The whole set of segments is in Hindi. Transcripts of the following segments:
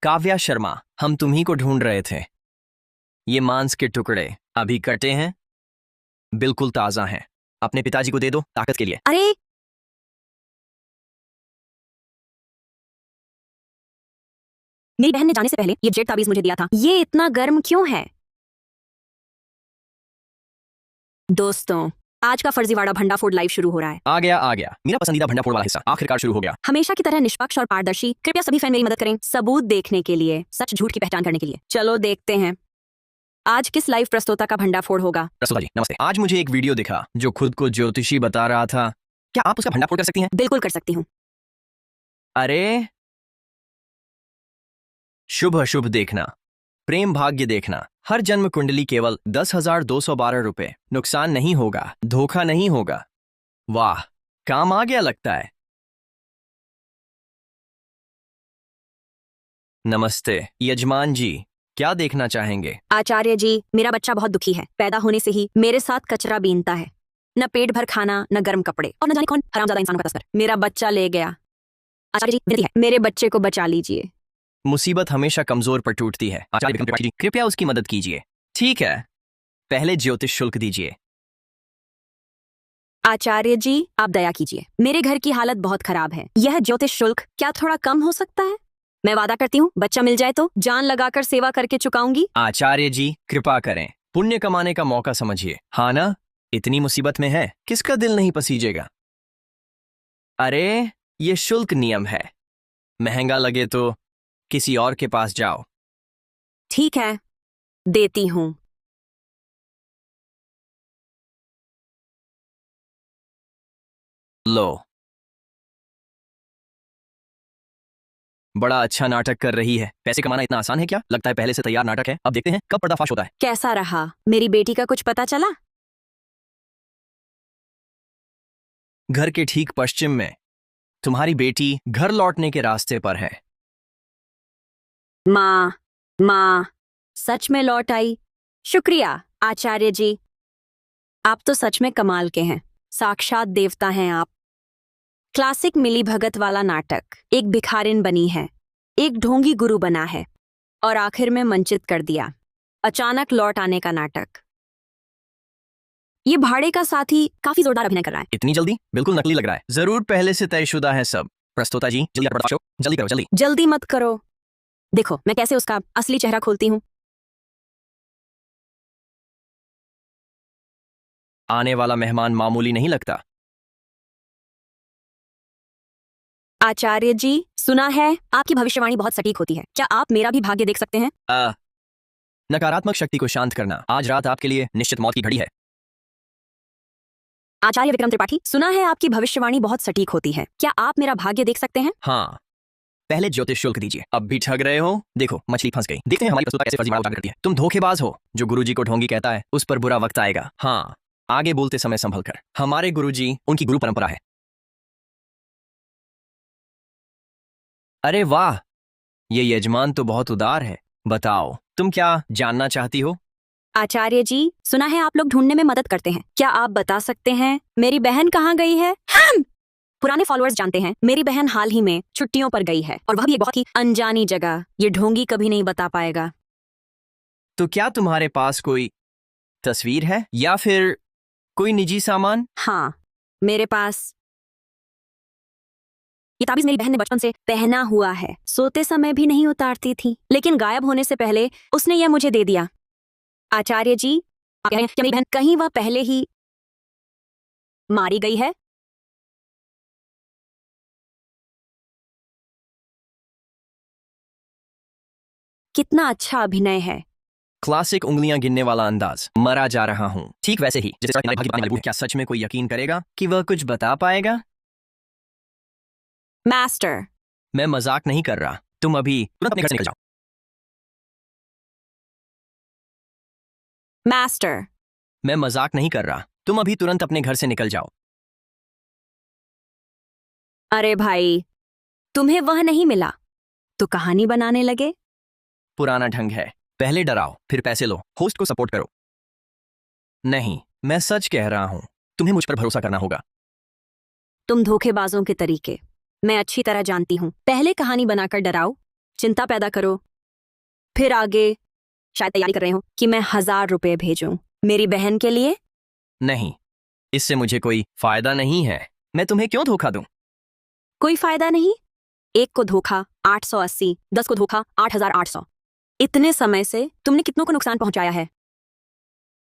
काव्या शर्मा, हम तुम्ही को ढूंढ रहे थे। ये मांस के टुकड़े अभी कटे हैं, बिल्कुल ताजा हैं। अपने पिताजी को दे दो ताकत के लिए। अरे मेरी बहन ने जाने से पहले ये जेट ताबीज मुझे दिया था। ये इतना गर्म क्यों है? दोस्तों, आज का फर्जीवाड़ा भंडाफोड़ लाइव शुरू हो रहा है। आ गया मेरा पसंदीदा भंडाफोड़ वाला हिस्सा आखिरकार शुरू हो गया। हमेशा की तरह निष्पक्ष और पारदर्शी। कृपया सभी फैन मेरी मदद करें, सबूत देखने के लिए, सच झूठ की पहचान करने के लिए। चलो देखते हैं आज किस लाइव प्रस्तोता का भंडाफोड़ होगा। प्रस्तोता जी नमस्ते। आज मुझे एक वीडियो दिखा जो खुद को ज्योतिषी बता रहा था। क्या आप उसका भंडाफोड़ कर सकती हैं? बिल्कुल कर सकती हूँ। अरे शुभ अशुभ देखना, प्रेम भाग्य देखना, हर जन्म कुंडली केवल 10,212 रुपए। नुकसान नहीं होगा, धोखा नहीं होगा। वाह, काम आ गया लगता है। नमस्ते यजमान जी, क्या देखना चाहेंगे? आचार्य जी, मेरा बच्चा बहुत दुखी है। पैदा होने से ही मेरे साथ कचरा बीनता है। न पेट भर खाना, न गर्म कपड़े, और न जाने कौन हरामजादा इंसानों का तस्कर मेरा बच्चा ले गया। आचार्य जी विनती है, मेरे बच्चे को बचा लीजिए। मुसीबत हमेशा कमजोर पर टूटती है। आचार्य विक्रम त्रिपाठी जी, कृपया उसकी मदद कीजिए। ठीक है, पहले ज्योतिष शुल्क दीजिए। आचार्य जी आप दया कीजिए, मेरे घर की हालत बहुत खराब है। यह ज्योतिष शुल्क क्या थोड़ा कम हो सकता है? मैं वादा करती हूँ, बच्चा मिल जाए तो जान लगाकर सेवा करके चुकाऊंगी। आचार्य जी कृपा करें, पुण्य कमाने का मौका समझिए। हाँ ना, इतनी मुसीबत में है, किसका दिल नहीं पसीजेगा। अरे ये शुल्क नियम है, महंगा लगे तो किसी और के पास जाओ। ठीक है, देती हूँ। लो, बड़ा अच्छा नाटक कर रही है। पैसे कमाना इतना आसान है क्या? लगता है पहले से तैयार नाटक है। अब देखते हैं कब पर्दाफाश होता है। कैसा रहा? मेरी बेटी का कुछ पता चला? घर के ठीक पश्चिम में तुम्हारी बेटी घर लौटने के रास्ते पर है। माँ सच में लौट आई। शुक्रिया आचार्य जी, आप तो सच में कमाल के हैं। साक्षात देवता हैं आप। क्लासिक मिली भगत वाला नाटक। एक भिखारिन बनी है, एक ढोंगी गुरु बना है, और आखिर में वंचित कर दिया। अचानक लौट आने का नाटक। ये भाड़े का साथी काफी जोरदार अभिनय कर रहा है। इतनी जल्दी? बिल्कुल नकली लग रहा है। जरूर पहले से तयशुदा है सब। प्रस्तोता जी जल्दी पर्दाफाश हो, जल्दी करो जल्दी। जल्दी मत करो, देखो मैं कैसे उसका असली चेहरा खोलती हूँ। आने वाला मेहमान मामूली नहीं लगता। आचार्य जी सुना है आपकी भविष्यवाणी बहुत सटीक होती है। क्या आप मेरा भी भाग्य देख सकते हैं? नकारात्मक शक्ति को शांत करना। आज रात आपके लिए निश्चित मौत की घड़ी है। आचार्य विक्रम त्रिपाठी, सुना है आपकी भविष्यवाणी बहुत सटीक होती है। क्या आप मेरा भाग्य देख सकते हैं? हाँ, पहले ज्योतिष शुल्क दीजिए। अब भी ठग रहे हो? देखो मछली फंस गई। देखते हैं हमारी प्रस्तुता कैसे फर्जीवाड़ा उजागर करती है। तुम धोखेबाज हो। जो गुरुजी को ढोंगी कहता है उस पर बुरा वक्त आएगा। हाँ, आगे बोलते समय संभल कर। हमारे गुरुजी, उनकी गुरु परंपरा है। अरे वाह, ये यजमान तो बहुत उदार है। बताओ तुम क्या जानना चाहती हो? आचार्य जी सुना है आप लोग ढूंढने में मदद करते हैं। क्या आप बता सकते हैं मेरी बहन कहाँ गई है? पुराने फॉलोअर्स जानते हैं मेरी बहन हाल ही में छुट्टियों पर गई है, और वह भी एक बहुत ही अनजानी जगह। ये ढोंगी कभी नहीं बता पाएगा। तो क्या तुम्हारे पास कोई तस्वीर है या फिर कोई निजी सामान? हाँ, मेरे पास ये ताबीज मेरी बहन ने बचपन से पहना हुआ है। सोते समय भी नहीं उतारती थी, लेकिन गायब होने से पहले उसने यह मुझे दे दिया। आचार्य जी आप कह रहे हैं कि मेरी बहन कहीं वह पहले ही मारी गई है? कितना अच्छा अभिनय है। क्लासिक उंगलियां गिनने वाला अंदाज। मरा जा रहा हूं, ठीक वैसे ही जैसे सड़क किनारे भागी भागने वाली बूढ़ी। क्या सच में कोई यकीन करेगा कि वह कुछ बता पाएगा? मास्टर मैं मजाक नहीं कर रहा। तुम अभी तुरंत अपने घर से निकल जाओ। मास्टर मैं मजाक नहीं कर रहा। तुम अभी तुरंत अपने घर से निकल जाओ। अरे भाई, तुम्हें वह नहीं मिला तो कहानी बनाने लगे? पुराना ढंग है, पहले डराओ फिर पैसे लो, होस्ट को सपोर्ट करो। नहीं, मैं सच कह रहा हूं, तुम्हें मुझ पर भरोसा करना होगा। तुम धोखेबाजों के तरीके मैं अच्छी तरह जानती हूँ। पहले कहानी बनाकर डराओ, चिंता पैदा करो। फिर आगे शायद तैयारी कर रहे हो कि मैं 1,000 रुपए भेजूं मेरी बहन के लिए। नहीं, इससे मुझे कोई फायदा नहीं है। मैं तुम्हें क्यों धोखा दूं? कोई फायदा नहीं। एक को धोखा 880, 10 को धोखा 8,800। इतने समय से तुमने कितनों को नुकसान पहुंचाया है।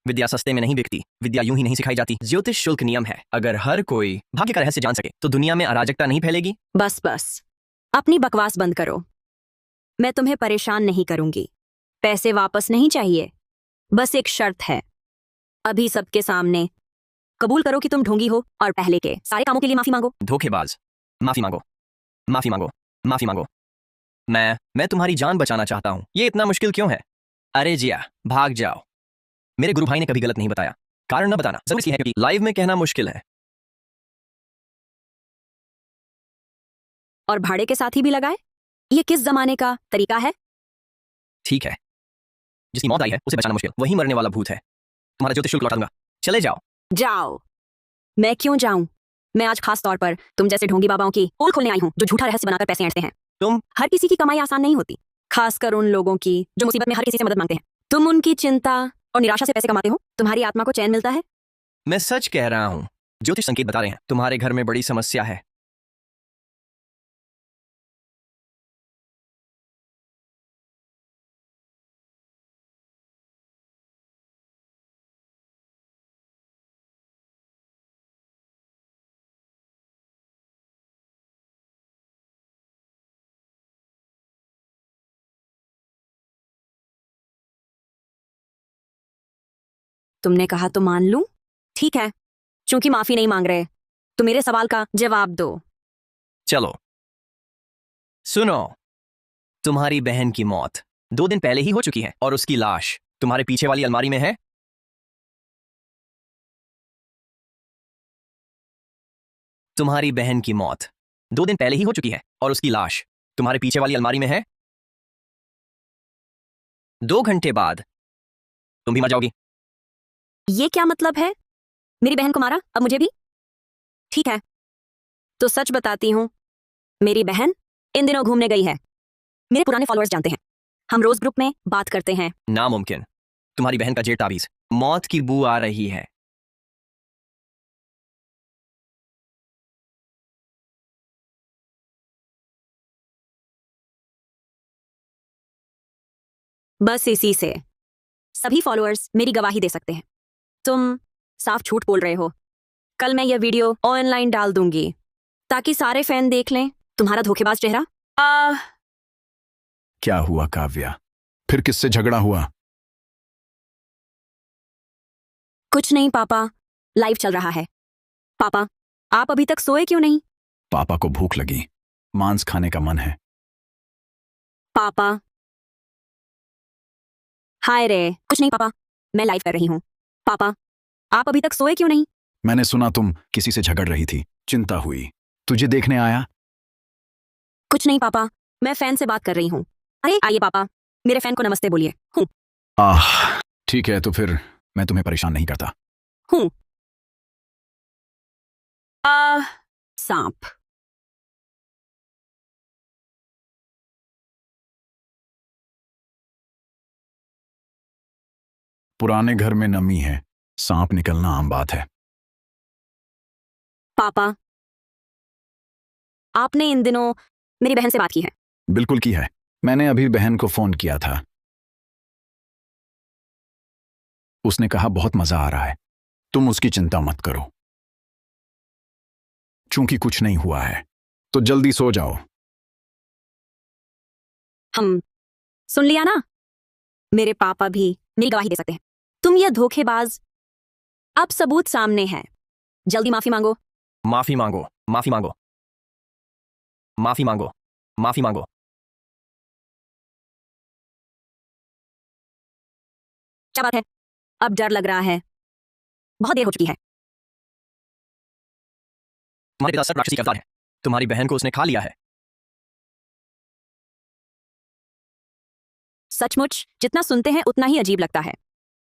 विद्या सस्ते में नहीं बिकती, विद्या यूं ही नहीं सिखाई जाती। ज्योतिष शुल्क नियम है, अगर हर कोई भाग्य का रहस्य जान सके तो दुनिया में अराजकता नहीं फैलेगी। बस बस, अपनी बकवास बंद करो। मैं तुम्हें परेशान नहीं करूंगी। पैसे वापस नहीं चाहिए। बस एक शर्त है, अभी सबके सामने कबूल करो कि तुम ढोंगी हो और पहले के सारे कामों के लिए माफी मांगो। धोखेबाज, माफी मांगो, माफी मांगो, माफी मांगो। मैं तुम्हारी जान बचाना चाहता हूं। ये इतना मुश्किल क्यों है? अरे जिया, भाग जाओ। मेरे गुरु भाई ने कभी गलत नहीं बताया। कारण न बताना जरूरी इसलिए है क्योंकि लाइव में कहना मुश्किल है। और भाड़े के साथ ही भी लगाए। ये किस जमाने का तरीका है? ठीक है, जिसकी मौत आई है उसे बचाना मुश्किल, वही मरने वाला भूत है। तुम्हारा ज्योतिष शुल्क लौटा दूंगा, चले जाओ। जाओ। मैं क्यों जाऊं? मैं आज खास तौर पर तुम जैसे ढोंगी बाबाओं की पोल खोलने आई हूं जो झूठा रहस्य बनाकर पैसे ऐंठते हैं। तुम हर किसी की कमाई आसान नहीं होती, खासकर उन लोगों की जो मुसीबत में हर किसी से मदद मांगते हैं। तुम उनकी चिंता और निराशा से पैसे कमाते हो, तुम्हारी आत्मा को चैन मिलता है। मैं सच कह रहा हूं, ज्योतिष संकेत बता रहे हैं तुम्हारे घर में बड़ी समस्या है। तुमने कहा तो मान लूं। ठीक है, चूंकि माफी नहीं मांग रहे तो मेरे सवाल का जवाब दो। चलो सुनो, तुम्हारी बहन की मौत 2 दिन पहले ही हो चुकी है और उसकी लाश तुम्हारे पीछे वाली अलमारी में है। तुम्हारी बहन की मौत 2 दिन पहले ही हो चुकी है और उसकी लाश तुम्हारे पीछे वाली अलमारी में है। 2 घंटे बाद तुम भी मर जाओगी। ये क्या मतलब है? मेरी बहन को मारा, अब मुझे भी? ठीक है, तो सच बताती हूँ, मेरी बहन इन दिनों घूमने गई है। मेरे पुराने फॉलोअर्स जानते हैं, हम रोज ग्रुप में बात करते हैं। नामुमकिन, तुम्हारी बहन का जेठ ताबीज, मौत की बू आ रही है। बस इसी से सभी फॉलोअर्स मेरी गवाही दे सकते हैं। तुम साफ झूठ बोल रहे हो। कल मैं यह वीडियो ऑनलाइन डाल दूंगी ताकि सारे फैन देख लें तुम्हारा धोखेबाज चेहरा। क्या हुआ काव्या? फिर किससे झगड़ा हुआ? कुछ नहीं पापा, लाइव चल रहा है। पापा, आप अभी तक सोए क्यों नहीं? पापा को भूख लगी, मांस खाने का मन है। पापा, हाय रे। कुछ नहीं पापा, मैं लाइव कर रही हूँ। पापा, आप अभी तक सोए क्यों नहीं? मैंने सुना तुम किसी से झगड़ रही थी, चिंता हुई, तुझे देखने आया। कुछ नहीं पापा, मैं फैन से बात कर रही हूँ। अरे आइए पापा, मेरे फैन को नमस्ते बोलिए। हूँ ठीक है, तो फिर मैं तुम्हें परेशान नहीं करता। हूँ सांप। पुराने घर में नमी है, सांप निकलना आम बात है। पापा, आपने इन दिनों मेरी बहन से बात की है? बिल्कुल की है, मैंने अभी बहन को फोन किया था। उसने कहा बहुत मजा आ रहा है, तुम उसकी चिंता मत करो। चूंकि कुछ नहीं हुआ है तो जल्दी सो जाओ। हम सुन लिया ना, मेरे पापा भी मेरी गवाही दे सकते हैं। तुम यह धोखेबाज, अब सबूत सामने है, जल्दी माफी मांगो। माफी मांगो, माफी मांगो, माफी मांगो, माफी मांगो। क्या बात है? अब डर लग रहा है, बहुत देर हो चुकी है। तुम्हारे पिता सर्प राक्षसी के अवतार है, तुम्हारी बहन को उसने खा लिया है। सचमुच जितना सुनते हैं उतना ही अजीब लगता है।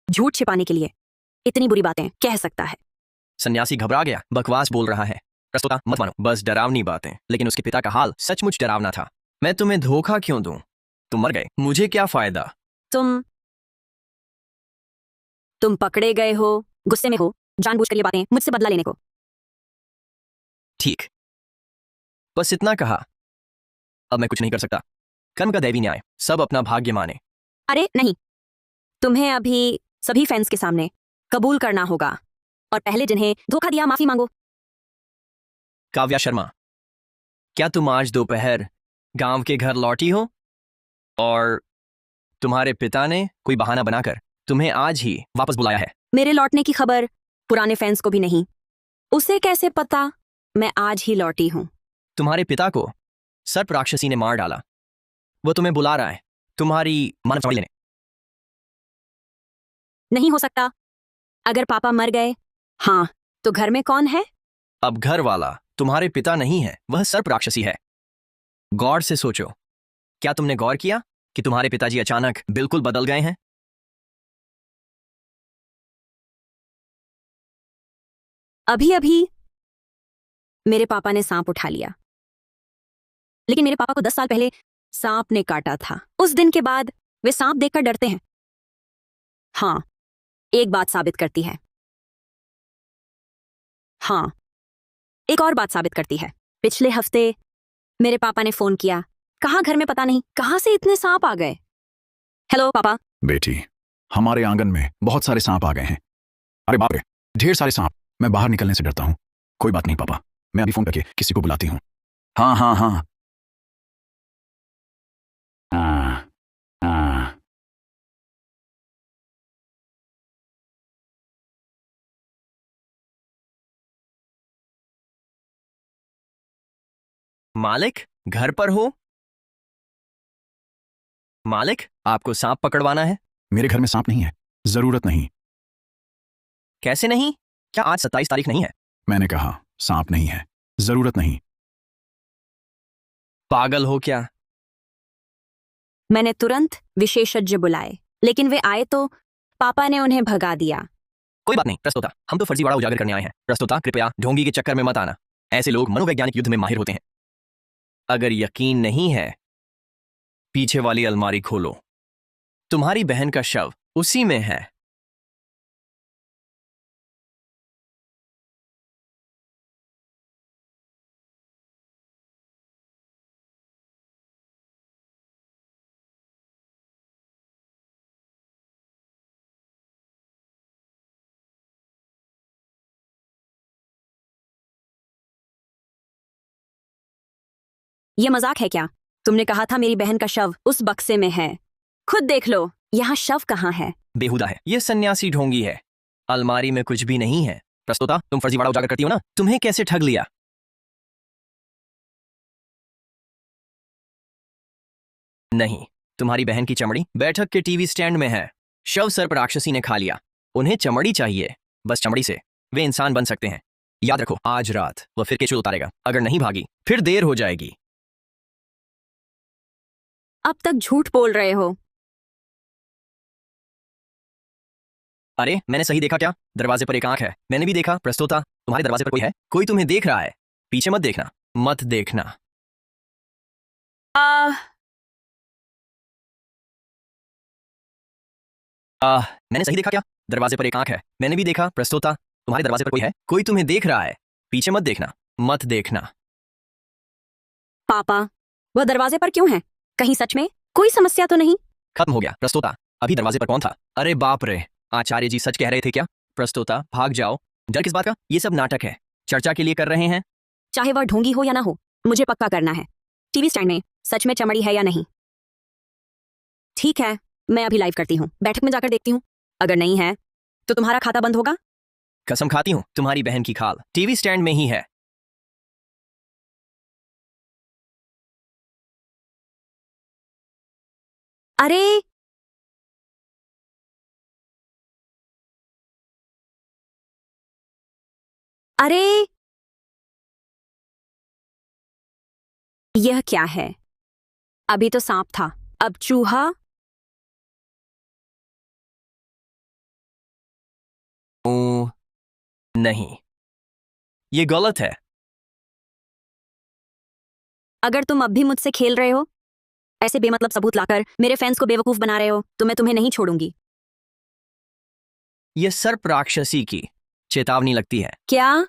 झूठ छिपाने के लिए इतनी बुरी बातें कह सकता है। सन्यासी घबरा गया, बकवास बोल रहा है। प्रस्तुता मत मानो, बस डरावनी बातें। लेकिन उसके पिता का हाल सचमुच डरावना था। मैं तुम्हें धोखा क्यों दूं? तुम मर गए, मुझे क्या फायदा? तुम पकड़े गए हो, गुस्से में हो, जानबूझकर ये बातें मुझसे बदला लेने को। ठीक, बस इतना कहा। अब मैं कुछ नहीं कर सकता। कर्म का दैवी न्याय, सब अपना भाग्य माने। अरे नहीं, तुम्हें अभी सभी फैंस के सामने कबूल करना होगा और पहले जिन्हें धोखा दिया माफी मांगो। काव्या शर्मा, क्या तुम आज दोपहर गांव के घर लौटी हो और तुम्हारे पिता ने कोई बहाना बनाकर तुम्हें आज ही वापस बुलाया है? मेरे लौटने की खबर पुराने फैंस को भी नहीं। उसे कैसे पता मैं आज ही लौटी हूं? तुम्हारे पिता को सर्प राक्षसी ने मार डाला। वो तुम्हें बुला रहा है तुम्हारी मानव चमड़ी लेने। नहीं हो सकता। अगर पापा मर गए, हाँ, तो घर में कौन है? अब घर वाला तुम्हारे पिता नहीं है, वह सर्प राक्षसी है। गौर से सोचो, क्या तुमने गौर किया कि तुम्हारे पिताजी अचानक बिल्कुल बदल गए हैं? अभी अभी मेरे पापा ने सांप उठा लिया, लेकिन मेरे पापा को 10 साल पहले सांप ने काटा था। उस दिन के बाद वे सांप देखकर डरते हैं। हाँ, एक बात साबित करती है। हाँ, एक और बात साबित करती है। पिछले हफ्ते मेरे पापा ने फोन किया, कहा घर में पता नहीं कहां से इतने सांप आ गए। हेलो पापा। बेटी, हमारे आंगन में बहुत सारे सांप आ गए हैं। अरे बाप रे, ढेर सारे सांप। मैं बाहर निकलने से डरता हूँ। कोई बात नहीं पापा, मैं अभी फोन करके किसी को बुलाती हूँ। हाँ हाँ हाँ। हाँ हाँ। मालिक घर पर हो? मालिक, आपको सांप पकड़वाना है? मेरे घर में सांप नहीं है, जरूरत नहीं। कैसे नहीं? क्या आज 27 तारीख नहीं है? मैंने कहा सांप नहीं है, जरूरत नहीं। पागल हो क्या? मैंने तुरंत विशेषज्ञ बुलाए, लेकिन वे आए तो पापा ने उन्हें भगा दिया। कोई बात नहीं प्रस्तोता, हम तो फर्जीवाड़ा उजागर करने आए हैं। प्रस्तोता, कृपया ढोंगी के चक्कर में मत आना। ऐसे लोग मनोवैज्ञानिक युद्ध में माहिर होते हैं। अगर यकीन नहीं है, पीछे वाली अलमारी खोलो। तुम्हारी बहन का शव उसी में है। ये मजाक है क्या? तुमने कहा था मेरी बहन का शव उस बक्से में है। खुद देख लो, यहाँ शव कहाँ है? बेहुदा है, यह सन्यासी ढोंगी है। अलमारी में कुछ भी नहीं है। प्रस्तोता, तुम फर्जीवाड़ा उजागर करती हो ना? तुम्हें कैसे ठग लिया? नहीं, तुम्हारी बहन की चमड़ी बैठक के टीवी स्टैंड में है। शव सर्प राक्षसी ने खा लिया। उन्हें चमड़ी चाहिए, बस चमड़ी से वे इंसान बन सकते हैं। याद रखो, आज रात वह फिर केचुल उतारेगा। अगर नहीं भागी फिर देर हो जाएगी। अब तक झूठ बोल रहे हो। अरे, मैंने सही देखा क्या? दरवाजे पर एक आंख है। मैंने भी देखा। प्रस्तोता, तुम्हारे दरवाजे पर कोई है? कोई तुम्हें देख रहा है। पीछे मत देखना, मत देखना। मैंने सही देखा क्या? दरवाजे पर एक आंख है। मैंने भी देखा। प्रस्तोता, तुम्हारे दरवाजे पर कोई है? कोई तुम्हें देख रहा है। पीछे मत देखना, मत देखना। पापा, वह दरवाजे पर क्यों है? कहीं सच में कोई समस्या तो नहीं? खत्म हो गया। प्रस्तोता, अभी दरवाजे पर कौन था? अरे बाप रे, आचार्य जी सच कह रहे थे क्या? प्रस्तोता, भाग जाओ। डर किस बात का? ये सब नाटक है, चर्चा के लिए कर रहे हैं। चाहे वह ढोंगी हो या ना हो, मुझे पक्का करना है टीवी स्टैंड में सच में चमड़ी है या नहीं। ठीक है, मैं अभी लाइव करती हूँ। बैठक में जाकर देखती हूँ। अगर नहीं है तो तुम्हारा खाता बंद होगा। कसम खाती हूँ, तुम्हारी बहन की खाल टीवी स्टैंड में ही है। अरे, अरे, यह क्या है? अभी तो सांप था, अब चूहा। ओ, नहीं, ये गलत है। अगर तुम अब भी मुझसे खेल रहे हो ऐसे बेमतलब सबूत लाकर मेरे फैंस को बेवकूफ बना रहे हो तो मैं तुम्हें नहीं छोड़ूंगी। ये सर्प राक्षसी की चेतावनी लगती है। क्या?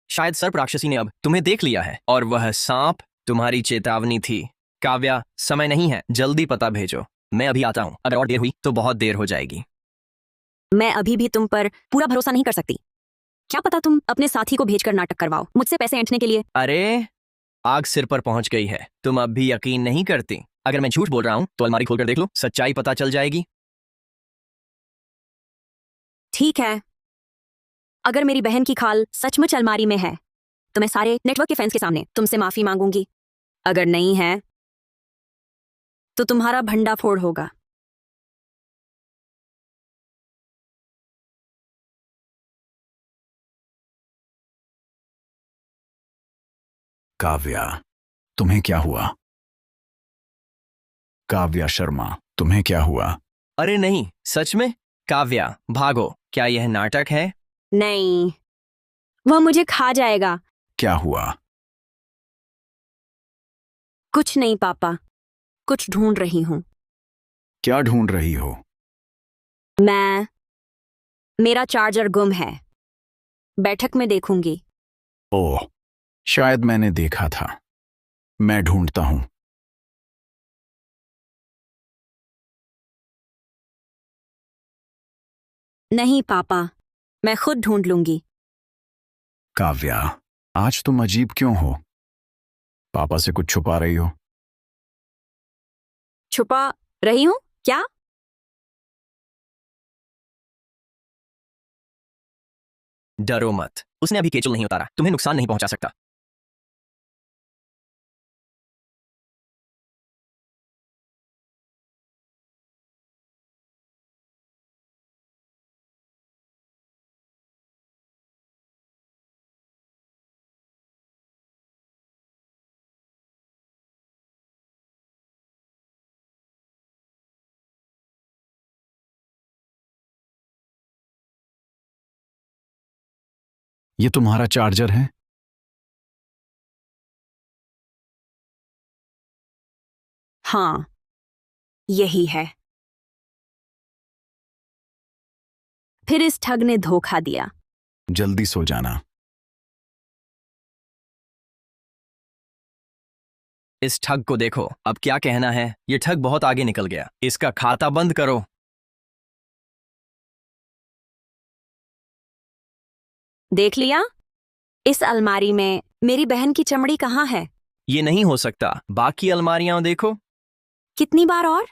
शायद सर्प राक्षसी ने अब तुम्हें देख लिया है और वह सांप तुम्हारी चेतावनी थी। काव्या, समय नहीं है, जल्दी पता भेजो। मैं अभी आता हूँ। अगर और देर हुई तो बहुत देर हो जाएगी। मैं अभी भी तुम पर पूरा भरोसा नहीं कर सकती। क्या पता तुम अपने साथी को भेजकर नाटक करवाओ मुझसे पैसे ऐंठने के लिए। अरे, आग सिर पर पहुंच गई है, तुम अब भी यकीन नहीं करती। अगर मैं झूठ बोल रहा हूं तो अलमारी खोलकर देख लो, सच्चाई पता चल जाएगी। ठीक है, अगर मेरी बहन की खाल सचमुच अलमारी में है तो मैं सारे नेटवर्क के फैंस के सामने तुमसे माफी मांगूंगी। अगर नहीं है तो तुम्हारा भंडाफोड़ होगा। काव्या, तुम्हें क्या हुआ? काव्या शर्मा, तुम्हें क्या हुआ? अरे नहीं, सच में। काव्या, भागो। क्या यह नाटक है? नहीं, वह मुझे खा जाएगा। क्या हुआ? कुछ नहीं पापा, कुछ ढूंढ रही हूं। क्या ढूंढ रही हो? मेरा चार्जर गुम है। बैठक में देखूंगी। ओह, शायद मैंने देखा था। मैं ढूंढता हूं। नहीं पापा, मैं खुद ढूंढ लूंगी। काव्या, आज तुम अजीब क्यों हो? पापा से कुछ छुपा रही हो? छुपा रही हूं क्या? डरो मत, उसने अभी केचुल नहीं उतारा, तुम्हें नुकसान नहीं पहुंचा सकता। ये तुम्हारा चार्जर है? हाँ, यही है। फिर इस ठग ने धोखा दिया। जल्दी सो जाना। इस ठग को देखो, अब क्या कहना है। ये ठग बहुत आगे निकल गया, इसका खाता बंद करो। देख लिया? इस अलमारी में मेरी बहन की चमड़ी कहाँ है? ये नहीं हो सकता, बाकी अलमारियां देखो। कितनी बार और?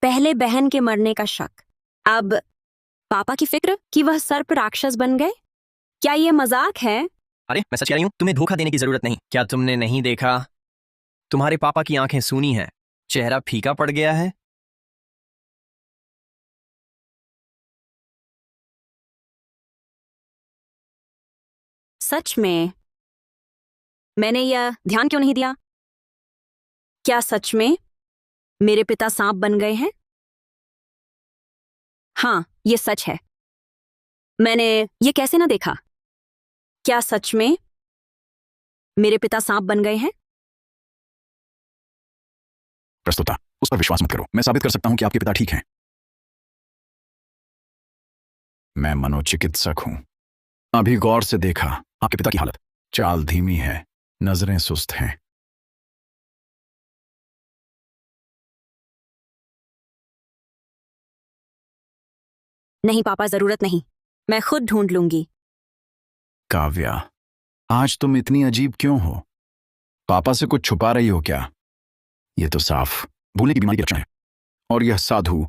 पहले बहन के मरने का शक, अब पापा की फिक्र कि वह सर्प राक्षस बन गए। क्या ये मजाक है? अरे, मैं सच कह रही हूं, तुम्हें धोखा देने की जरूरत नहीं। क्या तुमने नहीं देखा? तुम्हारे पापा की आंखें सूनी हैं, चेहरा फीका पड़ गया है। सच में? मैंने यह ध्यान क्यों नहीं दिया? क्या सच में मेरे पिता सांप बन गए हैं? हाँ, ये सच है। मैंने ये कैसे ना देखा? क्या सच में मेरे पिता सांप बन गए हैं? प्रस्तुता, उस पर विश्वास मत करो। मैं साबित कर सकता हूं कि आपके पिता ठीक हैं। मैं मनोचिकित्सक हूं। अभी गौर से देखा आपके पिता की हालत। चाल धीमी है, नजरें सुस्त हैं। नहीं पापा, जरूरत नहीं, मैं खुद ढूंढ लूंगी। काव्या, आज तुम इतनी अजीब क्यों हो? पापा से कुछ छुपा रही हो क्या? ये तो साफ भूलने की बीमारी के लक्षण है। और यह साधु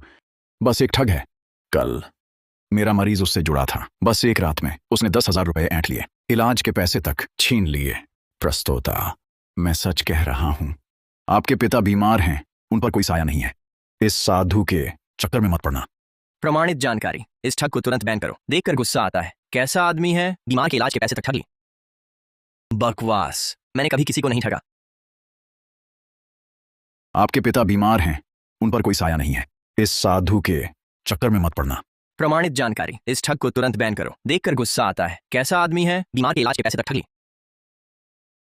बस एक ठग है। कल मेरा मरीज उससे जुड़ा था। बस एक रात में उसने 10,000 रुपए ऐंठ लिए, इलाज के पैसे तक छीन लिए। प्रस्तोता, मैं सच कह रहा हूं। आपके पिता बीमार हैं, उन पर कोई साया नहीं है। इस साधु के चक्कर में मत पड़ना। प्रमाणित जानकारी, इस ठग को तुरंत बैन करो। देखकर गुस्सा आता है। कैसा आदमी है, बीमार के इलाज के पैसे तक ठग लिए। बकवास, मैंने कभी किसी को नहीं ठगा। आपके पिता बीमार हैं, उन पर कोई साया नहीं है। इस साधु के चक्कर में मत पड़ना। प्रमाणित जानकारी, इस ठग को तुरंत बैन करो। देखकर गुस्सा आता है। कैसा आदमी है, बीमार के इलाज के पैसे तक ठग लिए।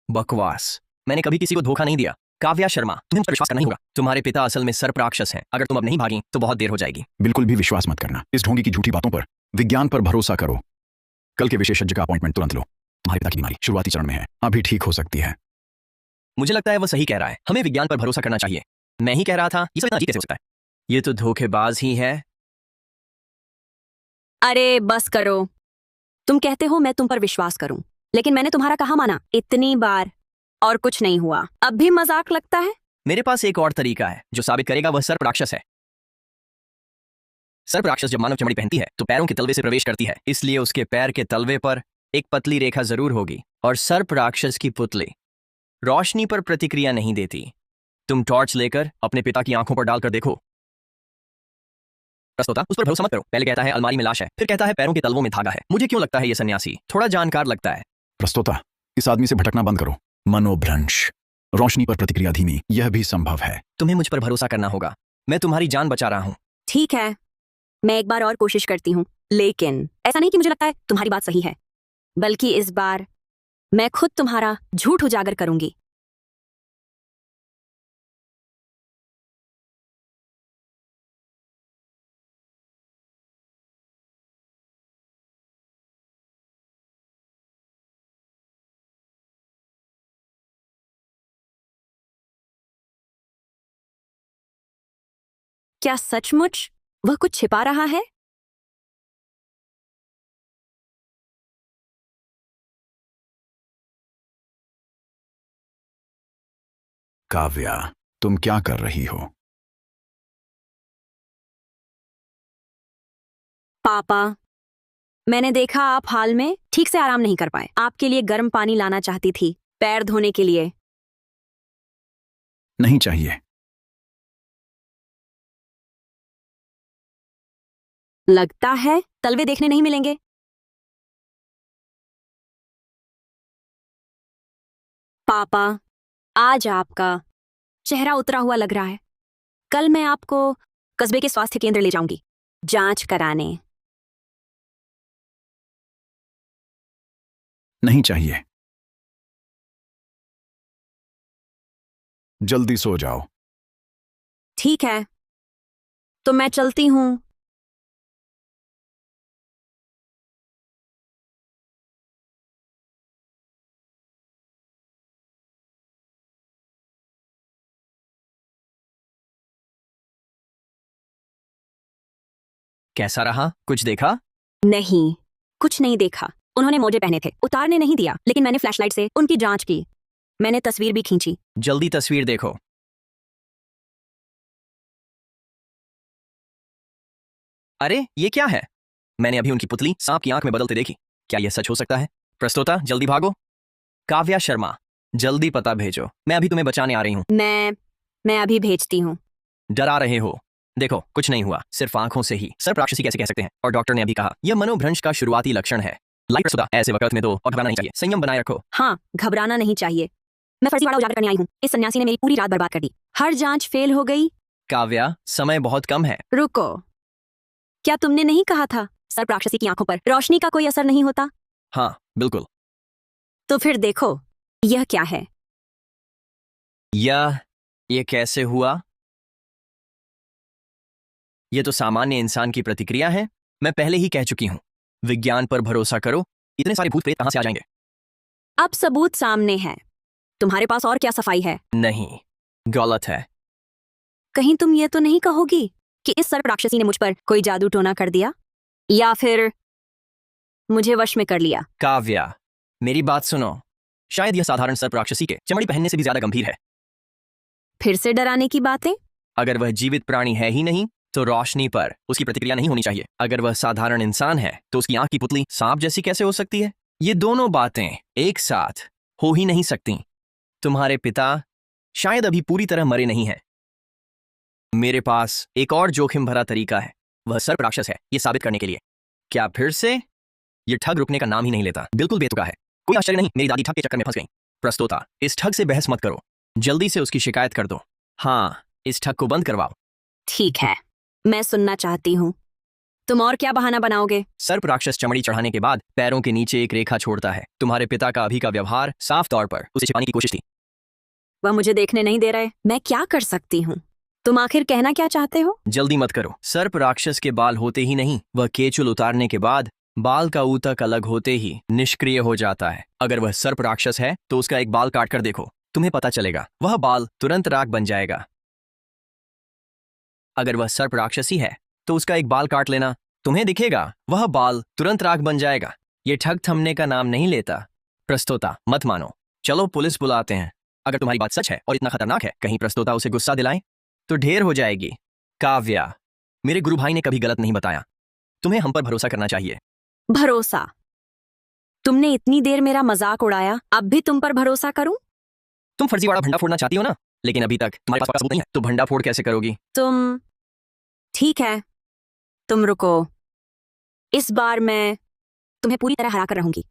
बकवास, मैंने कभी किसी को धोखा नहीं दिया। काव्या शर्मा, तुम्हें मुझ पर विश्वास करना ही होगा। तुम्हारे पिता असल में सर्प राक्षस हैं। अगर तुम अब नहीं भागी तो बहुत देर हो जाएगी। बिल्कुल भी विश्वास मत करना इस ढोंगी की झूठी बातों पर। विज्ञान पर भरोसा करो। कल के विशेषज्ञ का अपॉइंटमेंट तुरंत लो। तुम्हारे पिता की बीमारी शुरुआती चरण में है, अभी ठीक हो सकती है। मुझे लगता है वो सही कह रहा है। हमें विज्ञान पर भरोसा करना चाहिए। मैं ही कह रहा था, ये सब इतना अजीब कैसे हो सकता है? ये तो धोखेबाज ही है। अरे बस करो। तुम कहते हो मैं तुम पर विश्वास करूं, लेकिन मैंने तुम्हारा कहा माना इतनी बार और कुछ नहीं हुआ। अब भी मजाक लगता है? मेरे पास एक और तरीका है जो साबित करेगा वह सर्प राक्षस है। सर्प राक्षस जब मानव चमड़ी पहनती है तो पैरों के तलवे से प्रवेश करती है, इसलिए उसके पैर के तलवे पर एक पतली रेखा जरूर होगी। और सर्प राक्षस की पुतली रोशनी पर प्रतिक्रिया नहीं देती। तुम टॉर्च लेकर अपने पिता की आंखों पर डालकर देखो। प्रस्तोता, उस पर भरोसा मत करो। पहले कहता है अलमारी में लाश है, फिर कहता है पैरों के तलवों में धागा है। मुझे क्यों लगता है ये सन्यासी थोड़ा जानकार लगता है। प्रस्तोता, इस आदमी से भटकना बंद करो। मनोभ्रंश, रोशनी पर प्रतिक्रिया धीमी, यह भी संभव है। तुम्हें मुझ पर भरोसा करना होगा। मैं तुम्हारी जान बचा रहा हूं। ठीक है, मैं एक बार और कोशिश करती हूँ, लेकिन ऐसा नहीं कि मुझे लगता है तुम्हारी बात सही है, बल्कि इस बार मैं खुद तुम्हारा झूठ उजागर करूंगी। क्या सचमुच वह कुछ छिपा रहा है? काव्या, तुम क्या कर रही हो? पापा, मैंने देखा आप हाल में ठीक से आराम नहीं कर पाए। आपके लिए गर्म पानी लाना चाहती थी, पैर धोने के लिए। नहीं चाहिए। लगता है तलवे देखने नहीं मिलेंगे। पापा, आज आपका चेहरा उतरा हुआ लग रहा है। कल मैं आपको कस्बे के स्वास्थ्य केंद्र ले जाऊंगी, जांच कराने। नहीं चाहिए। जल्दी सो जाओ। ठीक है, तो मैं चलती हूँ। कैसा रहा? कुछ देखा? नहीं, कुछ नहीं देखा। उन्होंने मोजे पहने थे, उतारने नहीं दिया, लेकिन मैंने फ्लैशलाइट से उनकी जांच की। मैंने तस्वीर भी खींची। जल्दी तस्वीर देखो। अरे ये क्या है? मैंने अभी उनकी पुतली सांप की आंख में बदलते देखी। क्या यह सच हो सकता है? प्रस्तोता, जल्दी भागो। काव्या शर्मा, जल्दी पता भेजो। मैं अभी तुम्हें बचाने आ रही हूँ। मैं अभी भेजती हूँ। डरा रहे हो? देखो, कुछ नहीं हुआ, सिर्फ आंखों से ही। सर्प राक्षसी कैसे कह सकते हैं? और डॉक्टर ने अभी कहा यह मनोभ्रंश का शुरुआती लक्षण है। लाइट प्रस्तुता, ऐसे वक्त में दो और घबराना नहीं चाहिए। संयम बनाए रखो। हाँ, घबराना नहीं चाहिए। मैं फर्जीवाड़ा उजागर करने आई हूँ। इस सन्यासी ने मेरी पूरी रात बर्बाद कर दी। हर जांच फेल हो गई। काव्या, समय बहुत कम है। रुको, क्या तुमने नहीं कहा था सर्प राक्षसी की आंखों पर रोशनी का कोई असर नहीं होता? हाँ, बिल्कुल। तो फिर देखो, यह क्या है? ये कैसे हुआ? ये तो सामान्य इंसान की प्रतिक्रिया है। मैं पहले ही कह चुकी हूं, विज्ञान पर भरोसा करो। इतने सारे भूत प्रेत कहां से आ जाएंगे? अब सबूत सामने है। तुम्हारे पास और क्या सफाई है? नहीं, गलत है। कहीं तुम ये तो नहीं कहोगी कि इस सर्प राक्षसी ने मुझ पर कोई जादू टोना कर दिया, या फिर मुझे वश में कर लिया? काव्या, मेरी बात सुनो। शायद यह साधारण सर्प राक्षसी के चमड़ी पहनने से भी ज्यादा गंभीर है। फिर से डराने की बातें? अगर वह जीवित प्राणी है ही नहीं तो रोशनी पर उसकी प्रतिक्रिया नहीं होनी चाहिए। अगर वह साधारण इंसान है तो उसकी आंख की पुतली सांप जैसी कैसे हो सकती है? ये दोनों बातें एक साथ हो ही नहीं सकती। तुम्हारे पिता शायद अभी पूरी तरह मरे नहीं हैं। मेरे पास एक और जोखिम भरा तरीका है। वह सर्प राक्षस है ये साबित करने के लिए। क्या फिर से? ये ठग रुकने का नाम ही नहीं लेता। बिल्कुल बेतुका है। कोई आश्चर्य नहीं, मेरी दादी ठग के चक्कर में फंस गई। प्रस्तोता, इस ठग से बहस मत करो। जल्दी से उसकी शिकायत कर दो। हाँ, इस ठग को बंद करवाओ। ठीक है, मैं सुनना चाहती हूँ। तुम और क्या बहाना बनाओगे? सर्प राक्षस चमड़ी चढ़ाने के बाद पैरों के नीचे एक रेखा छोड़ता है। तुम्हारे पिता का अभी का व्यवहार साफ तौर पर उसे छिपाने की कोशिश थी। वह मुझे देखने नहीं दे रहे। मैं क्या कर सकती हूँ? तुम आखिर कहना क्या चाहते हो? जल्दी मत करो। सर्प राक्षस के बाल होते ही नहीं, वह केचुल उतारने के बाद बाल का ऊतक अलग होते ही निष्क्रिय हो जाता है। अगर वह सर्प राक्षस है तो उसका एक बाल काट कर देखो, तुम्हें पता चलेगा। वह बाल तुरंत राख बन जाएगा। अगर वह सर्प राक्षसी है तो उसका एक बाल काट लेना, तुम्हें दिखेगा वह बाल तुरंत राख बन जाएगा। ये ठग थमने का नाम नहीं लेता। प्रस्तोता मत मानो, चलो पुलिस बुलाते हैं। अगर तुम्हारी बात सच है और इतना खतरनाक है, कहीं प्रस्तोता उसे गुस्सा दिलाए तो ढेर हो जाएगी। काव्या, मेरे गुरु भाई ने कभी गलत नहीं बताया, तुम्हें हम पर भरोसा करना चाहिए। भरोसा? तुमने इतनी देर मेरा मजाक उड़ाया, अब भी तुम पर भरोसा करूं? तुम फर्जीवाड़ा भंडा फोड़ना चाहती हो ना, लेकिन अभी तक तुम्हारे पास पक्का सबूत नहीं है, तो भंडा फोड़ कैसे करोगी? तुम ठीक है, तुम रुको। इस बार मैं तुम्हें पूरी तरह हरा कर रहूंगी।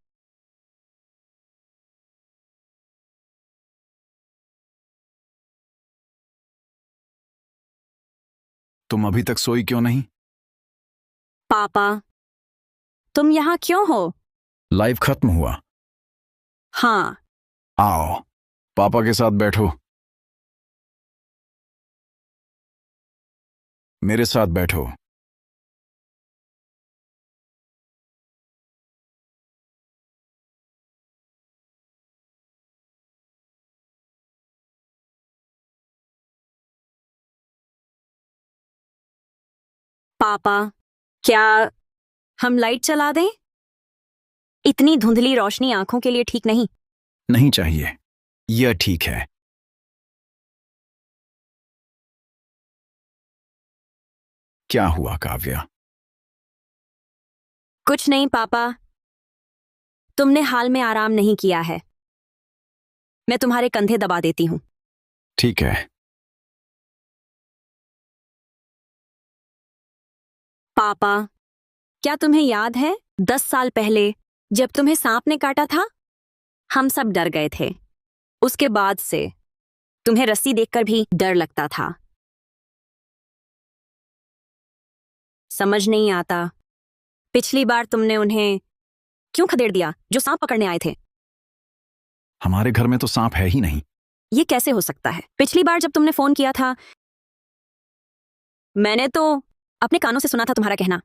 तुम अभी तक सोई क्यों नहीं? पापा, तुम यहाँ क्यों हो? लाइव खत्म हुआ। हाँ। आओ, पापा के साथ बैठो। मेरे साथ बैठो। पापा, क्या हम लाइट चला दें? इतनी धुंधली रोशनी आंखों के लिए ठीक नहीं। नहीं चाहिए, यह ठीक है। क्या हुआ काव्या? कुछ नहीं पापा, तुमने हाल में आराम नहीं किया है। मैं तुम्हारे कंधे दबा देती हूँ। ठीक है। पापा, क्या तुम्हें याद है 10 साल पहले जब तुम्हें सांप ने काटा था? हम सब डर गए थे। उसके बाद से तुम्हें रस्सी देखकर भी डर लगता था। समझ नहीं आता, पिछली बार तुमने उन्हें क्यों खदेड़ दिया जो सांप पकड़ने आए थे? हमारे घर में तो सांप है ही नहीं। ये कैसे हो सकता है? पिछली बार जब तुमने फोन किया था, मैंने तो अपने कानों से सुना था तुम्हारा कहना।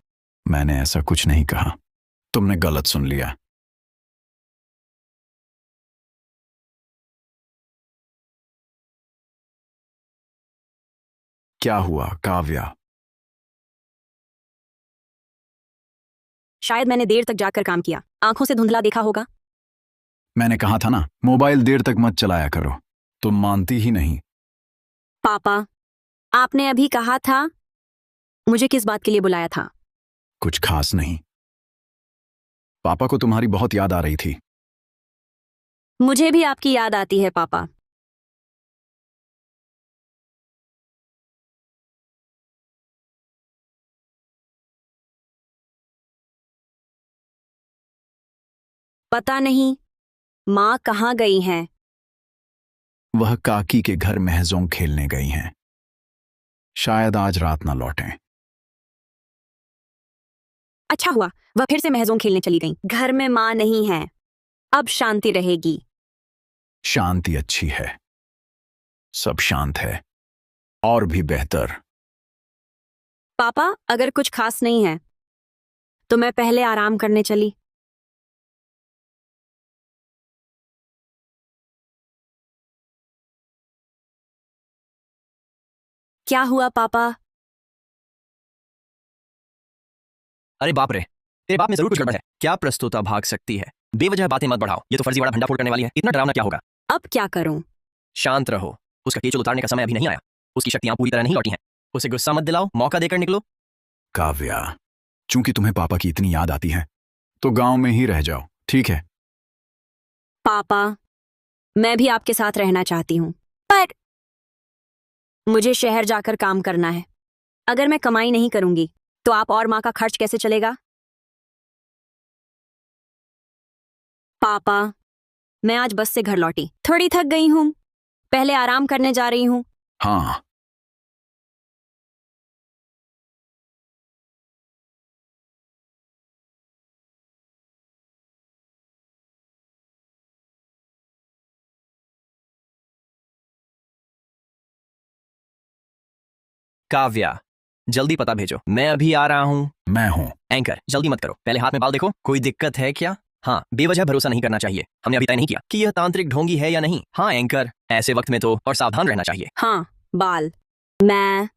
मैंने ऐसा कुछ नहीं कहा, तुमने गलत सुन लिया। क्या हुआ काव्या? शायद मैंने देर तक जाकर काम किया, आंखों से धुंधला देखा होगा। मैंने कहा था ना, मोबाइल देर तक मत चलाया करो। तुम मानती ही नहीं। पापा, आपने अभी कहा था। मुझे किस बात के लिए बुलाया था? कुछ खास नहीं। पापा को तुम्हारी बहुत याद आ रही थी। मुझे भी आपकी याद आती है पापा। पता नहीं माँ कहाँ गई हैं। वह काकी के घर महजों खेलने गई हैं। शायद आज रात ना लौटें। अच्छा हुआ वह फिर से महजों खेलने चली गईं। घर में माँ नहीं है, अब शांति रहेगी। शांति अच्छी है, सब शांत है, और भी बेहतर। पापा, अगर कुछ खास नहीं है तो मैं पहले आराम करने चली। क्या हुआ पापा? अरे बाप रे, तेरे बाप में जरूर कुछ गड़बड़ है। क्या प्रस्तुता भाग सकती है? बेवजह बातें मत बढ़ाओ, ये तो फर्जीवाड़ा भंडा फोड़ करने वाली है। इतना डरावना क्या होगा? अब क्या करूं? शांत रहो, उसका केचुल उतारने का समय अभी नहीं आया। उसकी शक्तियां पूरी तरह नहीं लौटी हैं। उसे गुस्सा मत दिलाओ, मौका देकर निकलो। काव्या, चूंकि तुम्हें पापा की इतनी याद आती है तो गांव में ही रह जाओ, ठीक है? पापा, मैं भी आपके साथ रहना चाहती हूँ, पर मुझे शहर जाकर काम करना है। अगर मैं कमाई नहीं करूंगी तो आप और माँ का खर्च कैसे चलेगा? पापा, मैं आज बस से घर लौटी, थोड़ी थक गई हूँ, पहले आराम करने जा रही हूँ। हाँ, काव्या, जल्दी पता भेजो, मैं अभी आ रहा हूँ। मैं हूं। एंकर, जल्दी मत करो, पहले हाथ में बाल देखो, कोई दिक्कत है क्या? हाँ, बेवजह भरोसा नहीं करना चाहिए। हमने अभी तय नहीं किया कि यह तांत्रिक ढोंगी है या नहीं। हाँ एंकर, ऐसे वक्त में तो और सावधान रहना चाहिए। हाँ, बाल। मैं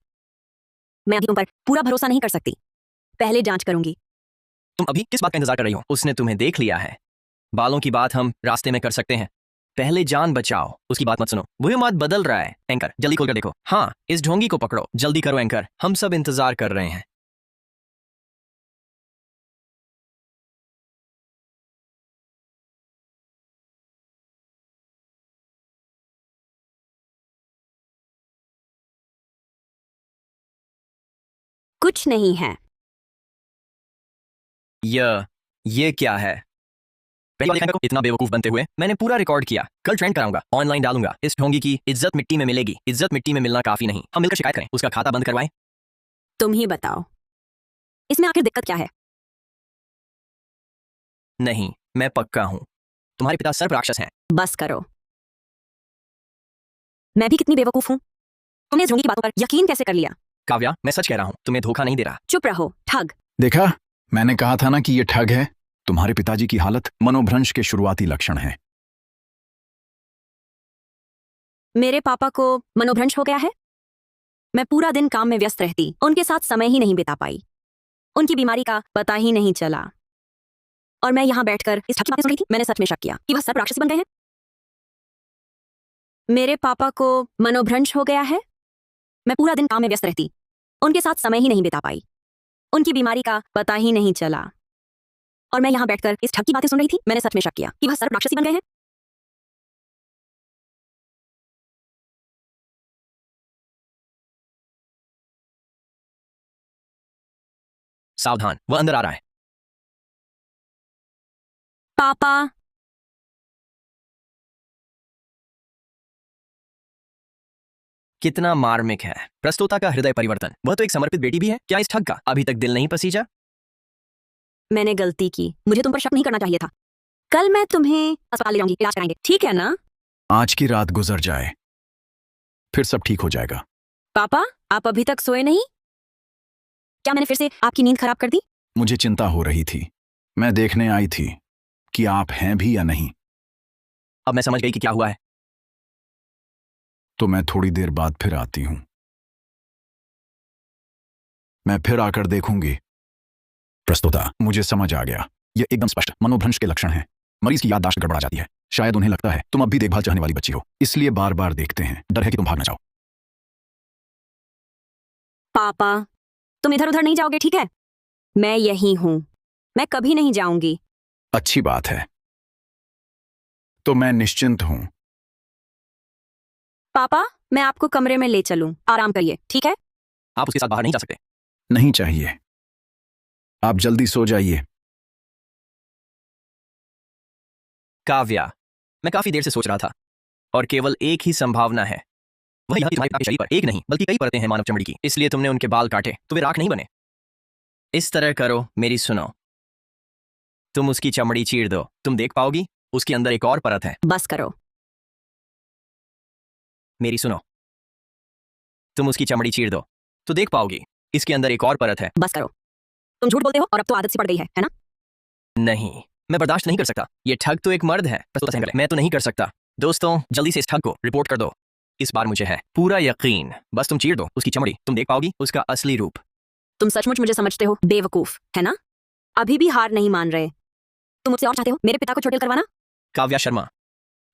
अभी तुम पर पूरा भरोसा नहीं कर सकती। पहले जांच करूंगी। तुम अभी किस बात का इंतजार कर रही हो? उसने तुम्हें देख लिया है। बालों की बात हम रास्ते में कर सकते हैं, पहले जान बचाओ, उसकी बात मत सुनो। वही बात बदल रहा है। एंकर, जल्दी खोलकर देखो। हाँ, इस ढोंगी को पकड़ो, जल्दी करो एंकर, हम सब इंतजार कर रहे हैं। कुछ नहीं है। ये क्या है? पहली बार देखा मेरे को इतना बेवकूफ बनते हुए। मैंने पूरा रिकॉर्ड किया, कल ट्रेंड कराऊंगा, ऑनलाइन डालूंगा। इस ढोंगी की इज्जत मिट्टी में मिलेगी। इज्जत मिट्टी में मिलना काफी नहीं, हम मिलकर शिकायत करें, उसका खाता बंद करवाएं। तुम ही बताओ, इसमें आखिर दिक्कत क्या है? नहीं, मैं पक्का हूं, तुम्हारे पिता सर्प राक्षस हैं। बस करो। मैं भी कितनी बेवकूफ हूं। तुमने इस ढोंगी की बातों पर यकीन कैसे कर लिया? काव्या, मैं सच कह रहा हूं, तुम्हें धोखा नहीं दे रहा। चुप रहो, ठग। देखा, मैंने कहा था ना कि ये ठग है। तुम्हारे पिताजी की हालत मनोभ्रंश के शुरुआती लक्षण है। मेरे पापा को मनोभ्रंश हो गया है? मैं पूरा दिन काम में व्यस्त रहती, उनके साथ समय ही नहीं बिता पाई। उनकी बीमारी का पता ही नहीं चला, और मैं यहां बैठकर इस ठग की बातें सुन रही थी। मैंने सच में शक किया कि वह सर्प राक्षसी बन गए हैं। मेरे पापा को मनोभ्रंश हो गया है? मैं पूरा दिन काम में व्यस्त रहती, उनके साथ समय ही नहीं बिता पाई। उनकी बीमारी का पता ही नहीं चला, और मैं यहां बैठकर इस ठग की बातें सुन रही थी। मैंने सच में शक किया कि वह सर्प राक्षसी बन गए हैं। सावधान, वह अंदर आ रहा है। पापा, कितना मार्मिक है प्रस्तोता का हृदय परिवर्तन। वह तो एक समर्पित बेटी भी है। क्या इस ठग का अभी तक दिल नहीं पसीजा? मैंने गलती की, मुझे तुम पर शक नहीं करना चाहिए था। कल मैं तुम्हें अस्पताल ले जाऊंगी, इलाज कराएंगे, ठीक है ना? आज की रात गुजर जाए, फिर सब ठीक हो जाएगा। पापा, आप अभी तक सोए नहीं? क्या मैंने फिर से आपकी नींद खराब कर दी? मुझे चिंता हो रही थी। मैं देखने आई थी कि आप हैं भी या नहीं। अब मैं समझ गई कि क्या हुआ है। तो मैं थोड़ी देर बाद फिर आती हूं। मैं फिर आकर देखूंगी। प्रस्तुता, मुझे समझ आ गया। यह एकदम स्पष्ट मनोभ्रंश के लक्षण हैं। मरीज की याददाश्त गड़बड़ा जाती है। शायद उन्हें लगता है तुम अब भी देखभाल चाहने वाली बच्ची हो, इसलिए बार बार देखते हैं। डर है कि तुम भाग ना जाओ। पापा, तुम इधर उधर नहीं जाओगे, ठीक है? मैं यही हूं, मैं कभी नहीं जाऊंगी। अच्छी बात है, तो मैं निश्चिंत हूं। पापा, मैं आपको कमरे में ले चलूं, आराम करिए, ठीक है? आप उसके साथ बाहर नहीं जा सकते। नहीं चाहिए, आप जल्दी सो जाइए। काव्या, मैं काफी देर से सोच रहा था, और केवल एक ही संभावना है। वह यह कि तुम्हारे पिता के शरीर पर एक नहीं बल्कि कई परतें हैं मानव चमड़ी की, इसलिए तुमने उनके बाल काटे तो वे राख नहीं बने। इस तरह करो, मेरी सुनो, तुम उसकी चमड़ी चीर दो, तुम देख पाओगी उसके अंदर एक और परत है। बस करो। मेरी सुनो, तुम उसकी चमड़ी चीर दो तो देख पाओगी इसके अंदर एक और परत है। बस करो। तुम झूठ बोलते हो और अब तो आदत सी पड़ गई है ना? नहीं, मैं बर्दाश्त नहीं कर सकता। ये ठग तो एक मर्द है। प्रस्तुत सिंगल है, मैं तो नहीं कर सकता। दोस्तों, जल्दी से इस ठग को रिपोर्ट कर दो। इस बार मुझे है पूरा यकीन। बस तुम चीर दो उसकी चमड़ी, तुम देख पाओगी उसका असली रूप। तुम सचमुच मुझे समझते हो, बेवकूफ, है ना? अभी भी हार नहीं मान रहे। तुम मुझसे और चाहते हो मेरे पिता को चोटिल करवाना? काव्या शर्मा,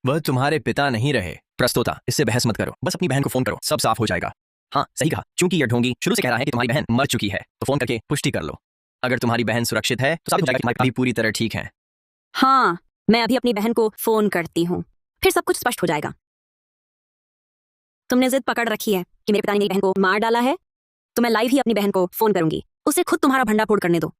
वह तुम्हारे पिता नहीं रहे। प्रस्तोता, इससे बहस मत करो, बस अपनी बहन को फोन करो, सब साफ हो जाएगा। हाँ, सही कहा, क्योंकि यह ढोंगी शुरू से कह रहा है कि तुम्हारी बहन मर चुकी है, तो फोन करके पुष्टि कर लो। अगर तुम्हारी बहन सुरक्षित है तो साबित हो जाएगा कि तुम्हारे पिता भी पूरी तरह ठीक है। हाँ, मैं अभी अपनी बहन को फोन करती हूँ, फिर सब कुछ स्पष्ट हो जाएगा। तुमने जिद पकड़ रखी है कि मेरे पिता ने मेरी बहन को मार डाला है, तो मैं लाइव ही अपनी बहन को फोन करूंगी। उसे खुद तुम्हारा भंडाफोड़ करने दो।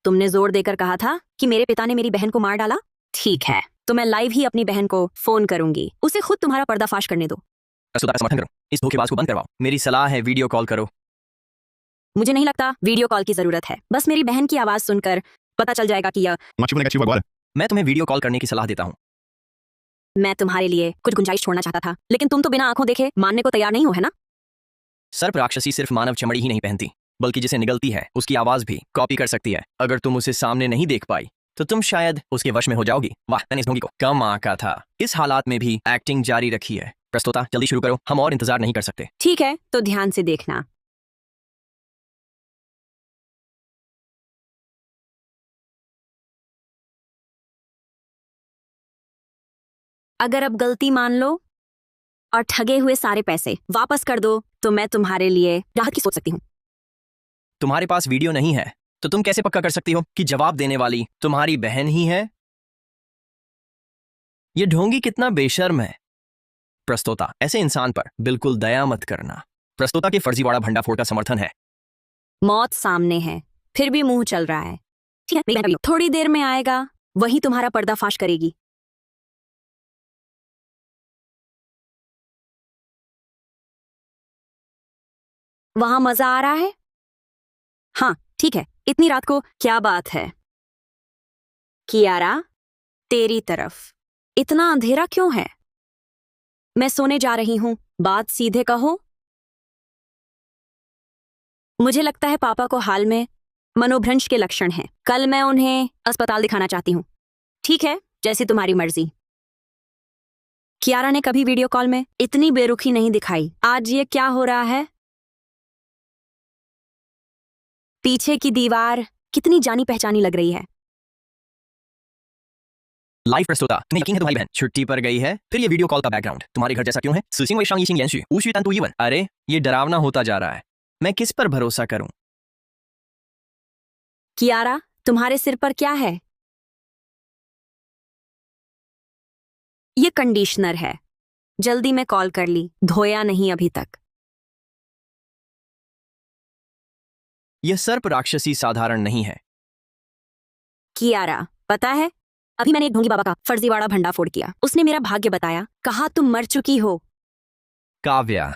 तुमने जोर देकर कहा था कि मेरे पिता ने मेरी बहन को मार डाला। ठीक है, तो मैं लाइव ही अपनी बहन को फोन करूंगी। उसे खुद तुम्हारा पर्दाफाश करने दो। प्रस्तुता का समर्थन करो, इस धोखेबाज को बंद करवाओ। मेरी सलाह है वीडियो कॉल करो। मुझे नहीं लगता वीडियो कॉल की जरूरत है। बस मेरी बहन की आवाज सुनकर पता चल जाएगा कि यह। मैं तुम्हें वीडियो कॉल करने की सलाह देता हूँ। मैं तुम्हारे लिए कुछ गुंजाइश छोड़ना चाहता था, लेकिन तुम तो बिना आंखों देखे मानने को तैयार नहीं हो, है ना? सर्प राक्षसी सिर्फ मानव चमड़ी ही नहीं पहनती, बल्कि जिसे निगलती है उसकी आवाज भी कॉपी कर सकती है। अगर तुम उसे सामने नहीं देख पाई तो तुम शायद उसके वश में हो जाओगी। वाह, मैंने इस ढोंगी को कम आंका था। इस हालात में भी एक्टिंग जारी रखी है। प्रस्तोता, जल्दी शुरू करो, हम और इंतजार नहीं कर सकते। ठीक है, तो ध्यान से देखना। अगर अब गलती मान लो और ठगे हुए सारे पैसे वापस कर दो तो मैं तुम्हारे लिए राहत की सोच सकती हूँ। तुम्हारे पास वीडियो नहीं है तो तुम कैसे पक्का कर सकती हो कि जवाब देने वाली तुम्हारी बहन ही है? ये ढोंगी कितना बेशर्म है। प्रस्तोता, ऐसे इंसान पर बिल्कुल दया मत करना। प्रस्तोता के फर्जीवाड़ा भंडाफोड़ का समर्थन है। मौत सामने है, फिर भी मुंह चल रहा है। ठीक है, मेरी बहन का वीडियो थोड़ी देर में आएगा, वही तुम्हारा पर्दाफाश करेगी। वहां मजा आ रहा है? हाँ ठीक है, इतनी रात को क्या बात है? कियारा, तेरी तरफ इतना अंधेरा क्यों है? मैं सोने जा रही हूं, बात सीधे कहो। मुझे लगता है पापा को हाल में मनोभ्रंश के लक्षण हैं। कल मैं उन्हें अस्पताल दिखाना चाहती हूँ। ठीक है, जैसी तुम्हारी मर्जी। कियारा ने कभी वीडियो कॉल में इतनी बेरुखी नहीं दिखाई। आज ये क्या हो रहा है? पीछे की दीवार कितनी जानी पहचानी लग रही है। लाइव प्रस्तोता, तुम्हें यकीन है तुम्हारी बहन छुट्टी पर गई है? फिर ये वीडियो कॉल का बैकग्राउंड तुम्हारे घर जैसा क्यों है? सुसिंग वैशांग यिशिंग येनशु ऊशु तंतु यीवन। अरे, ये डरावना होता जा रहा है। मैं किस पर भरोसा करूं? कियारा, तुम्हारे सिर पर क्या है? ये कंडीशनर है। जल्दी में कॉल कर ली, धोया नहीं अभी तक। यह सर्प राक्षसी साधारण नहीं है। कियारा, पता है, अभी मैंने एक ढोंगी बाबा का फर्जीवाड़ा भंडाफोड़ किया। उसने मेरा भाग्य बताया, कहा तुम मर चुकी हो। काव्या,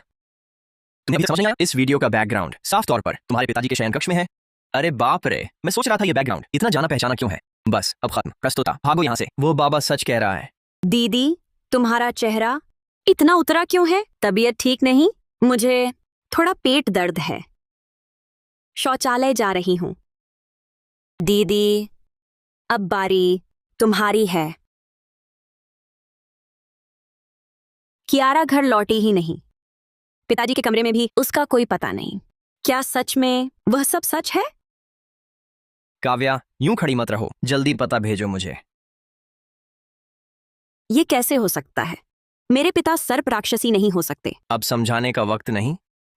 तुम्हें अभी समझ नहीं आया? इस वीडियो का बैकग्राउंड साफ तौर पर तुम्हारे पिताजी के शयन कक्ष में है। अरे बाप रे, मैं सोच रहा था ये बैकग्राउंड इतना जाना पहचाना क्यों है। बस अब खत्म। प्रस्तोता, भागो यहाँ से। वो बाबा सच कह रहा है। दीदी, तुम्हारा चेहरा इतना उतरा क्यों है? तबीयत ठीक नहीं? मुझे थोड़ा पेट दर्द है। शौचालय जा रही हूं। दीदी, अब बारी तुम्हारी है। कियारा घर लौटी ही नहीं। पिताजी के कमरे में भी उसका कोई पता नहीं। क्या सच में वह सब सच है? काव्या, यूं खड़ी मत रहो, जल्दी पता भेजो मुझे। ये कैसे हो सकता है? मेरे पिता सर्प राक्षसी नहीं हो सकते। अब समझाने का वक्त नहीं,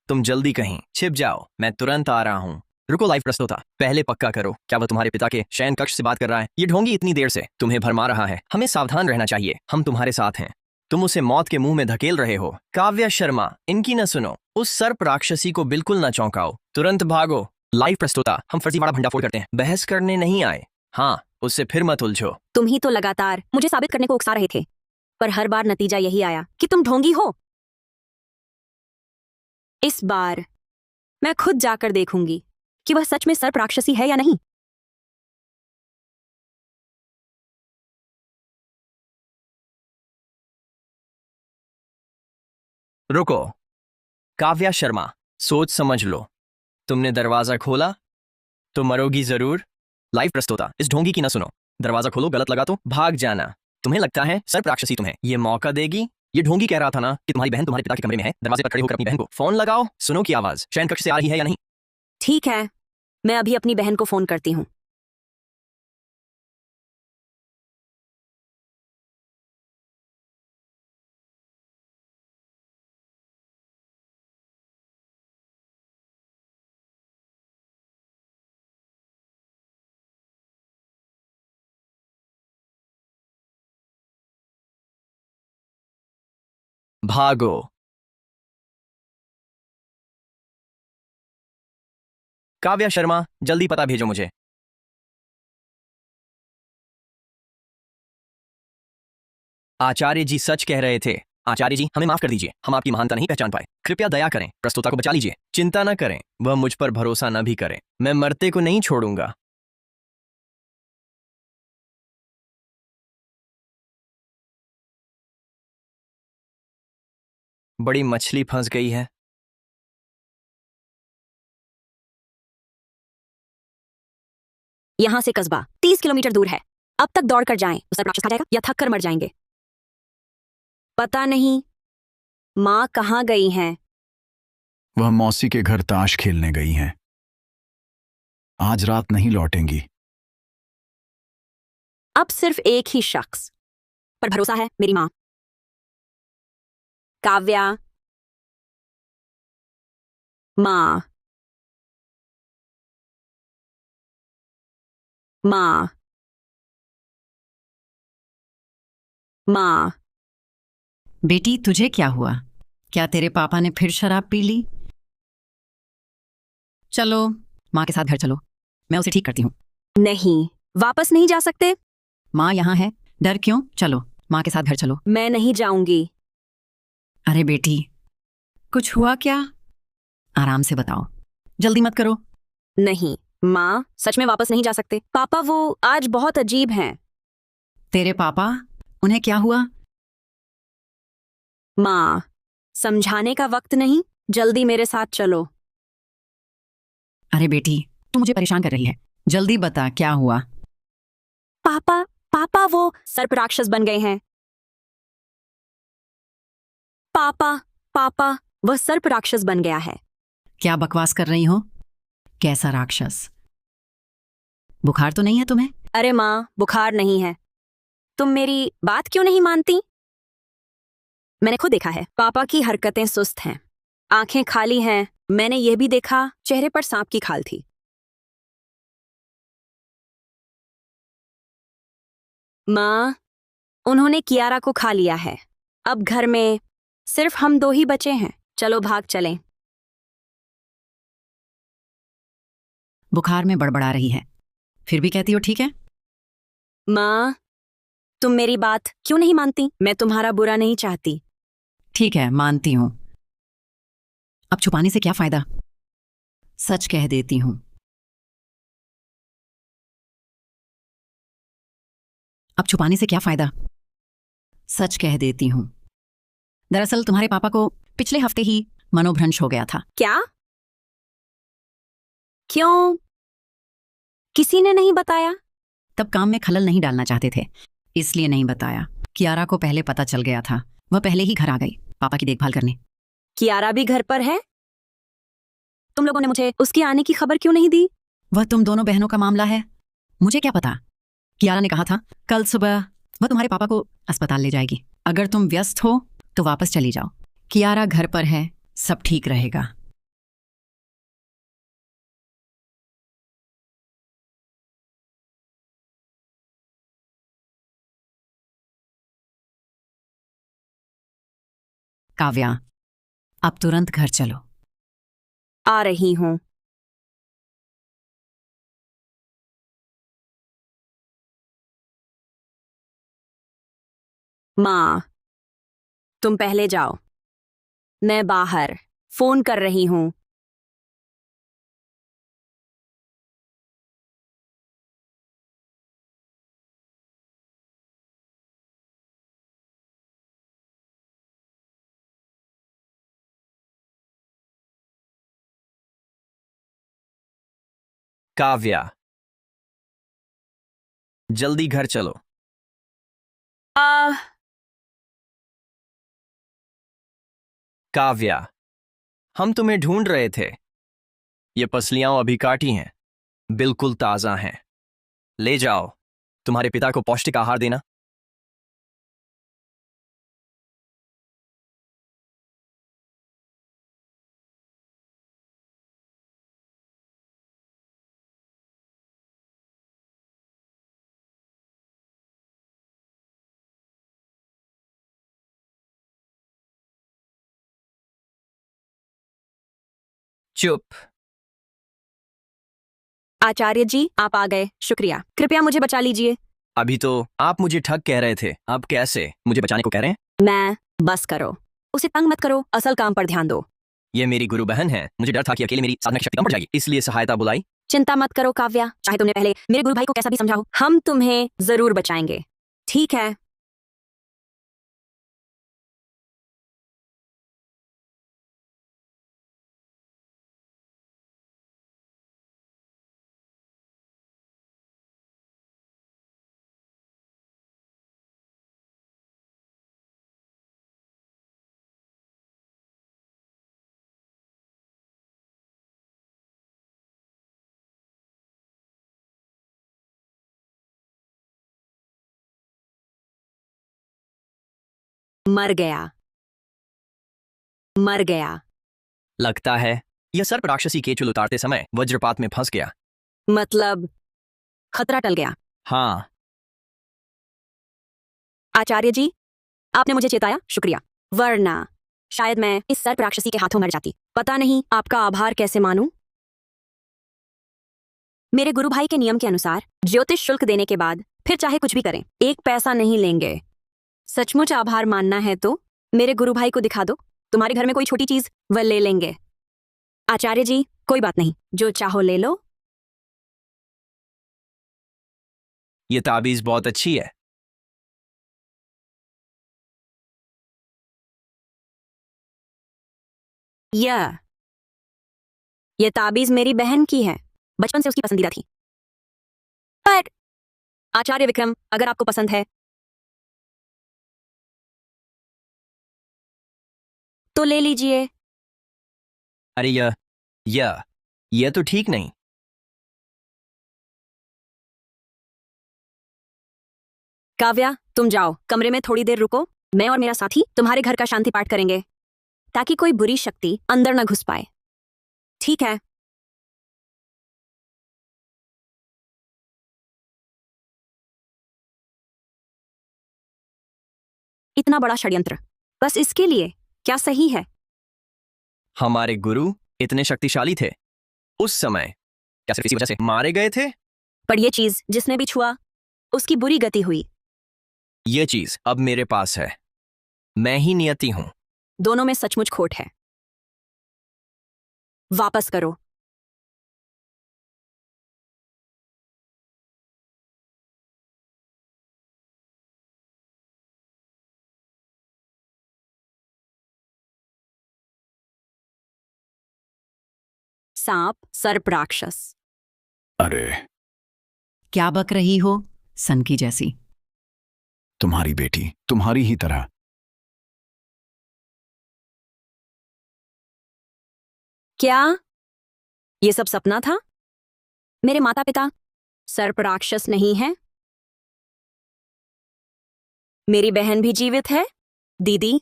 तुम जल्दी कहीं छिप जाओ, मैं तुरंत आ रहा हूँ। रुको लाइव प्रस्तोता, पहले पक्का करो क्या वह तुम्हारे पिता के शयन कक्ष से बात कर रहा है? ये ढोंगी इतनी देर से तुम्हें भरमा रहा है। हमें सावधान रहना चाहिए, हम तुम्हारे साथ हैं। तुम उसे मौत के मुंह में धकेल रहे हो। काव्या शर्मा, इनकी न सुनो। उस सर्प राक्षसी को बिल्कुल न चौंकाओ, तुरंत भागो। लाइव प्रस्तोता, हम फर्जीवाड़ा भंडाफोड़ करते हैं, बहस करने नहीं आए। हाँ, उससे फिर मत उलझो। तुम ही तो लगातार मुझे साबित करने को उकसा रहे थे, पर हर बार नतीजा यही आया कि तुम ढोंगी हो। इस बार मैं खुद जाकर देखूंगी कि वह सच में सर्प राक्षसी है या नहीं। रुको काव्या शर्मा, सोच समझ लो। तुमने दरवाजा खोला तो मरोगी जरूर। लाइव प्रस्तोता, इस ढोंगी की न सुनो। दरवाजा खोलो, गलत लगा तो भाग जाना। तुम्हें लगता है सर्प राक्षसी तुम्हें ये मौका देगी? ये ढोंगी कह रहा था ना कि तुम्हारी बहन तुम्हारे पिता के कमरे में है। दरवाजे पर खड़े होकर अपनी बहन को फोन लगाओ, सुनो की आवाज शयन कक्ष से आ रही है या नहीं। ठीक है, मैं अभी अपनी बहन को फोन करती हूँ। भागो। काव्या शर्मा, जल्दी पता भेजो मुझे। आचार्य जी सच कह रहे थे। आचार्य जी, हमें माफ कर दीजिए, हम आपकी महानता नहीं पहचान पाए। कृपया दया करें, प्रस्तोता को बचा लीजिए। चिंता न करें, वह मुझ पर भरोसा न भी करें, मैं मरते को नहीं छोड़ूंगा। बड़ी मछली फंस गई है। यहाँ से कस्बा 30 किलोमीटर दूर है। अब तक दौड़ कर जाएं, उस राक्षस खा जाएगा या थक कर मर जाएंगे। पता नहीं माँ कहाँ गई हैं। वह मौसी के घर ताश खेलने गई हैं। आज रात नहीं लौटेंगी। अब सिर्फ एक ही शख्स पर भरोसा है, मेरी माँ। काव्या। माँ। माँ। माँ। बेटी, तुझे क्या हुआ? क्या तेरे पापा ने फिर शराब पी ली? चलो माँ के साथ घर चलो, मैं उसे ठीक करती हूँ। नहीं, वापस नहीं जा सकते। माँ यहाँ है, डर क्यों? चलो माँ के साथ घर चलो। मैं नहीं जाऊंगी। अरे बेटी, कुछ हुआ क्या? आराम से बताओ, जल्दी मत करो। नहीं माँ, सच में वापस नहीं जा सकते। पापा वो आज बहुत अजीब हैं। तेरे पापा? उन्हें क्या हुआ? माँ, समझाने का वक्त नहीं, जल्दी मेरे साथ चलो। अरे बेटी, तू मुझे परेशान कर रही है, जल्दी बता क्या हुआ। पापा, पापा वो सर्प राक्षस बन गए हैं। पापा, पापा वह सर्प राक्षस बन गया है। क्या बकवास कर रही हो? कैसा राक्षस? बुखार तो नहीं है तुम्हें? अरे माँ, बुखार नहीं है। तुम मेरी बात क्यों नहीं मानती? मैंने खुद देखा है, पापा की हरकतें सुस्त हैं, आंखें खाली हैं। मैंने यह भी देखा, चेहरे पर सांप की खाल थी। माँ, उन्होंने कियारा को खा लिया है। अब घर में सिर्फ हम दो ही बचे हैं। चलो भाग चलें। बुखार में बड़बड़ा रही है, फिर भी कहती हो ठीक है। माँ, तुम मेरी बात क्यों नहीं मानती? मैं तुम्हारा बुरा नहीं चाहती। ठीक है, मानती हूं। अब छुपाने से क्या फायदा? सच कह देती हूं। अब छुपाने से क्या फायदा? सच कह देती हूं। दरअसल तुम्हारे पापा को पिछले हफ्ते ही मनोभ्रंश हो गया था। क्या? क्यों? किसी ने नहीं बताया? तब काम में खलल नहीं डालना चाहते थे, इसलिए नहीं बताया। कियारा को पहले पता चल गया था, वह पहले ही घर आ गई पापा की देखभाल करने। कियारा भी घर पर है? तुम लोगों ने मुझे उसके आने की खबर क्यों नहीं दी? वह तुम दोनों बहनों का मामला है, मुझे क्या पता। कियारा ने कहा था कल सुबह वह तुम्हारे पापा को अस्पताल ले जाएगी। अगर तुम व्यस्त हो तो वापस चली जाओ। कियारा घर पर है, सब ठीक रहेगा। काव्या, अब तुरंत घर चलो। आ रही हूं। माँ, तुम पहले जाओ, मैं बाहर फोन कर रही हूं। काव्या, जल्दी घर चलो। आ, काव्या, हम तुम्हें ढूंढ रहे थे। ये पसलियां अभी काटी हैं, बिल्कुल ताजा हैं। ले जाओ, तुम्हारे पिता को पौष्टिक आहार देना। चुप। आचार्य जी, आप आ गए, शुक्रिया। कृपया मुझे बचा लीजिए। अभी तो आप मुझे ठग कह रहे थे, अब कैसे मुझे बचाने को कह रहे हैं? मैं बस करो, उसे तंग मत करो, असल काम पर ध्यान दो। ये मेरी गुरु बहन है, मुझे डर था कि अकेले मेरी साधना की शक्ति कम पड़ जाएगी, इसलिए सहायता बुलाई। चिंता मत करो काव्या, चाहे तुमने पहले मेरे गुरु भाई को कैसा भी समझाओ, हम तुम्हें जरूर बचाएंगे। ठीक है। मर गया। मर गया। लगता है यह सर्प राक्षसी केचुल उतारते समय वज्रपात में फंस गया। मतलब खतरा टल गया। हाँ, आचार्य जी, आपने मुझे चेताया, शुक्रिया। वरना शायद मैं इस सर्प राक्षसी के हाथों मर जाती। पता नहीं आपका आभार कैसे मानूं। मेरे गुरु भाई के नियम के अनुसार ज्योतिष शुल्क देने के बाद फिर चाहे कुछ भी करें, 1 पैसा नहीं लेंगे। सचमुच आभार मानना है तो मेरे गुरु भाई को दिखा दो। तुम्हारे घर में कोई छोटी चीज वह ले लेंगे। आचार्य जी, कोई बात नहीं, जो चाहो ले लो। ये ताबीज बहुत अच्छी है। यह ताबीज मेरी बहन की है, बचपन से उसकी पसंदीदा थी। पर आचार्य विक्रम, अगर आपको पसंद है तो ले लीजिए। अरे यह तो ठीक नहीं। काव्या, तुम जाओ, कमरे में थोड़ी देर रुको। मैं और मेरा साथी तुम्हारे घर का शांति पाठ करेंगे ताकि कोई बुरी शक्ति अंदर न घुस पाए। ठीक है? इतना बड़ा षड्यंत्र बस इसके लिए, क्या सही है? हमारे गुरु इतने शक्तिशाली थे उस समय, क्या सिर्फ इसी वजह से मारे गए थे? पर यह चीज जिसने भी छुआ उसकी बुरी गति हुई। यह चीज अब मेरे पास है। मैं ही नियति हूं। दोनों में सचमुच खोट है। वापस करो। सांप, सर्प राक्षस। अरे, क्या बक रही हो, सन की जैसी? तुम्हारी बेटी तुम्हारी ही तरह। क्या ये सब सपना था? मेरे माता पिता सर्प राक्षस नहीं है। मेरी बहन भी जीवित है। दीदी,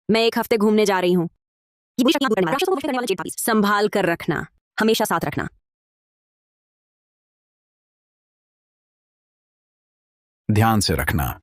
मैं 1 हफ्ते घूमने जा रही हूं। ये बुरी शक्तियां दूर करने वाला, राक्षसों को वश करने वाला जेठाबीज। संभाल कर रखना, हमेशा साथ रखना। ध्यान से रखना।